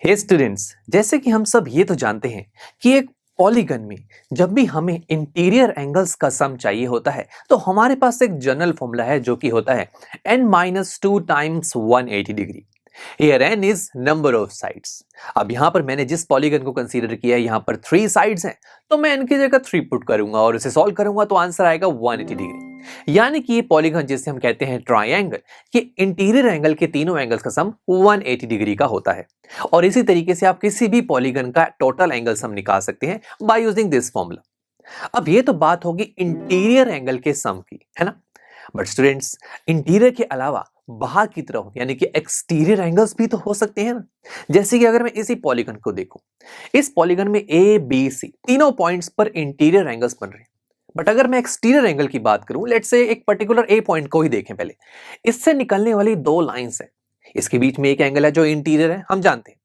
हे students, जैसे कि हम सब ये तो जानते हैं कि एक पॉलीगन में जब भी हमें इंटीरियर एंगल्स का सम चाहिए होता है तो हमारे पास एक जनरल फॉर्मूला है जो कि होता है n-2 times 180 degree. Here n is number of sides. अब यहाँ पर मैंने जिस पॉलीगन को कंसीडर किया है यहाँ पर 3 साइड्स हैं, तो मैं n की जगह 3 पुट करूंगा और इसे सॉल्व करूंगा तो आंसर आएगा 180 डिग्री। यानी कि ये पॉलीगन जिसे हम कहते हैं ट्राइंगल, ये इंटीरियर एंगल के तीनों एंगल्स का सम 180 डिग्री का होता है। और इसी तरीके से आप किसी भी पॉलीगन का टोटल एंगल सम निकाल सकते हैं बाय यूजिंग दिस फॉर्मूला। अब ये तो बात होगी इंटीरियर एंगल के सम की, है ना। बट स्टूडेंट्स, इंटीरियर के अलावा बाहर की तरफ यानी कि एक्सटीरियर एंगल्स भी तो हो सकते हैं ना। जैसे कि अगर मैं इसी पॉलीगन को देखूं, इस पॉलीगन में ए बी सी तीनों पॉइंट्स पर इंटीरियर एंगल्स बन रहे हैं। बट अगर मैं एक्सटीरियर एंगल की बात करूं, लेट्स से एक पर्टिकुलर ए पॉइंट को ही देखें पहले। इससे निकलने वाली दो लाइंस हैं, इसके बीच में एक एंगल है जो इंटीरियर है, हम जानते हैं।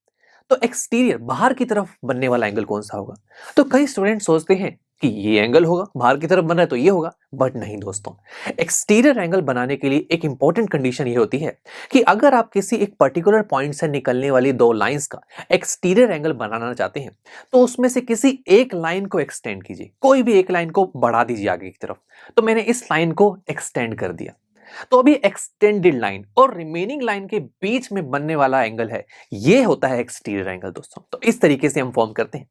तो एक्सटीरियर बाहर की तरफ बनने वाला एंगल कौन सा होगा? तो कई स्टूडेंट सोचते हैं कि ये एंगल होगा, बाहर की तरफ बन रहा है तो ये होगा। बट नहीं दोस्तों, एक्सटीरियर एंगल बनाने के लिए एक इंपॉर्टेंट कंडीशन ये होती है कि अगर आप किसी एक पर्टिकुलर पॉइंट से निकलने वाली दो लाइंस का एक्सटीरियर एंगल बनाना चाहते हैं तो उसमें से किसी एक लाइन को एक्सटेंड कीजिए, कोई भी एक लाइन को बढ़ा दीजिए आगे की तरफ। तो मैंने इस लाइन को एक्सटेंड कर दिया, तो अभी एक्सटेंडेड लाइन और रिमेनिंग लाइन के बीच में बनने वाला एंगल है, ये होता है एक्सटीरियर एंगल दोस्तों। तो इस तरीके से हम फॉर्म करते हैं।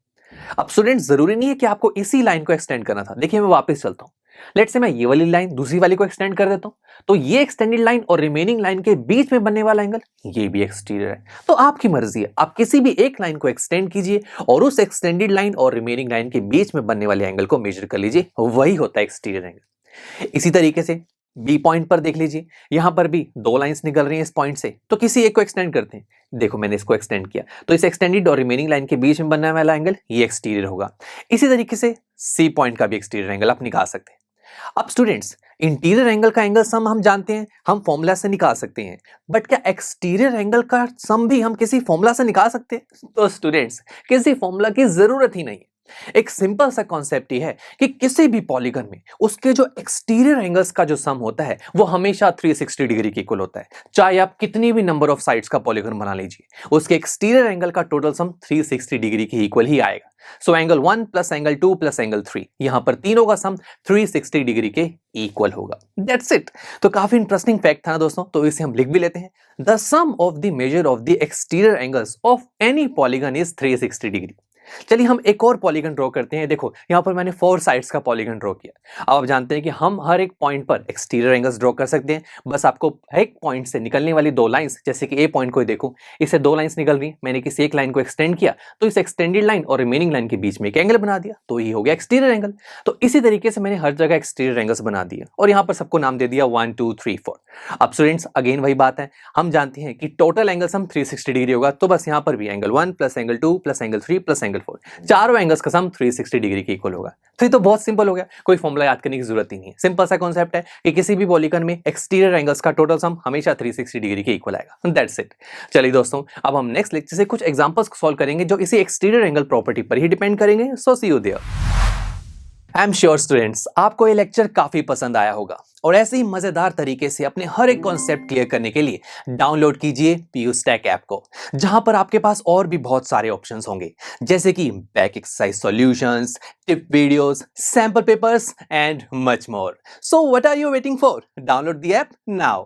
अब स्टूडेंट्स, जरूरी नहीं है कि आपको इसी लाइन को एक्सटेंड करना था। देखिए मैं वापस चलता हूं। लेट्स से मैं ये वाली लाइन दूसरी वाली को एक्सटेंड कर देता हूं, तो ये एक्सटेंडेड लाइन और रिमेनिंग लाइन के बीच में बनने वाला एंगल ये भी एक्सटीरियर है। तो आपकी मर्जी है, आप किसी भी एक लाइन को एक्सटेंड कीजिए और उस एक्सटेंडेड लाइन और रिमेनिंग लाइन के बीच में बनने वाले एंगल को मेजर कर लीजिए, वही होता है एक्सटीरियर एंगल। इसी तरीके से बी पॉइंट पर देख लीजिए, यहां पर भी दो लाइंस निकल रही हैं इस पॉइंट से, तो किसी एक को एक्सटेंड करते हैं। देखो मैंने इसको एक्सटेंड किया, तो इस एक्सटेंडेड और रिमेनिंग लाइन के बीच में बनने वाला एंगल ये एक्सटीरियर होगा। इसी तरीके से सी पॉइंट का भी एक्सटीरियर एंगल आप निकाल सकते हैं। अब स्टूडेंट्स, इंटीरियर एंगल का एंगल सम हम जानते हैं, हम फॉर्मूला से निकाल सकते हैं। बट क्या एक्सटीरियर एंगल का सम भी हम किसी फॉर्मूला से निकाल सकते हैं? तो स्टूडेंट्स, किसी फॉर्मूला की जरूरत ही नहीं है। एक सिंपल सा कॉन्सेप्ट ही है कि किसी भी पॉलीगन में उसके जो एक्सटीरियर एंगल्स का जो सम होता है वो हमेशा 360 डिग्री के इक्वल होता है। चाहे आप कितनी भी नंबर ऑफ साइड्स का पॉलीगन बना लीजिए, उसके एक्सटीरियर एंगल का टोटल सम 360 डिग्री के इक्वल ही आएगा। So angle 1 plus angle 2 plus angle 3, यहां पर तीनों का सम 360 डिग्री के इक्वल होगा। That's it. तो काफी इंटरेस्टिंग फैक्ट था ना दोस्तों, तो इसे हम लिख भी लेते हैं। The sum of the measure of the exterior angles of any polygon is 360 degree. चलिए हम एक और पॉलीगन ड्रॉ करते हैं। देखो यहां पर मैंने 4 साइड्स का पॉलीगन ड्रॉ किया। अब आप जानते हैं कि हम हर एक पॉइंट पर एक्सटीरियर एंगल्स ड्रॉ कर सकते हैं। बस आपको एक पॉइंट से निकलने वाली दो लाइंस, जैसे कि ए पॉइंट को देखो, इससे दो लाइंस निकल रही हैं, मैंने किसी एक लाइन को एक्सटेंड किया तो इस एक्सटेंडेड लाइन और रिमेनिंग लाइन के बीच में एक एंगल बना दिया, तो ये हो गया एक्सटीरियर एंगल। तो इसी तरीके से मैंने हर जगह एक्सटीरियर एंगल्स बना दिए और यहां पर सबको नाम दे दिया 1 2 3 4। अब स्टूडेंट्स, अगेन वही बात है, हम जानते हैं कि टोटल एंगल सम 360 डिग्री होगा, तो बस यहां पर भी angle 1 plus angle 2 plus angle 3 plus angle 4, चारों एंगल्स का सम 360 डिग्री के इक्वल होगा। तो ये तो बहुत सिंपल हो गया, कोई फॉर्मूला याद करने की जरूरत ही नहीं है। सिंपल सा कॉन्सेप्ट है कि किसी भी पॉलीगन में एक्सटीरियर एंगल्स का टोटल सम हमेशा 360 डिग्री के इक्वल आएगा। That's it. चलिए दोस्तों, अब हम नेक्स्ट लेक्चर से कुछ एग्जांपल्स को सॉल्व करेंगे जो इसी एक्सटीरियर एंगल प्रॉपर्टी पर ही डिपेंड करेंगे। So see you there. I am sure students, आपको ये लेक्चर काफी पसंद आया होगा और ऐसे ही मजेदार तरीके से अपने हर एक कॉन्सेप्ट क्लियर करने के लिए डाउनलोड कीजिए PU Stack ऐप को, जहां पर आपके पास और भी बहुत सारे ऑप्शंस होंगे, जैसे कि back exercise solutions, tip videos, sample papers and much more. So what are you waiting for? Download the app now.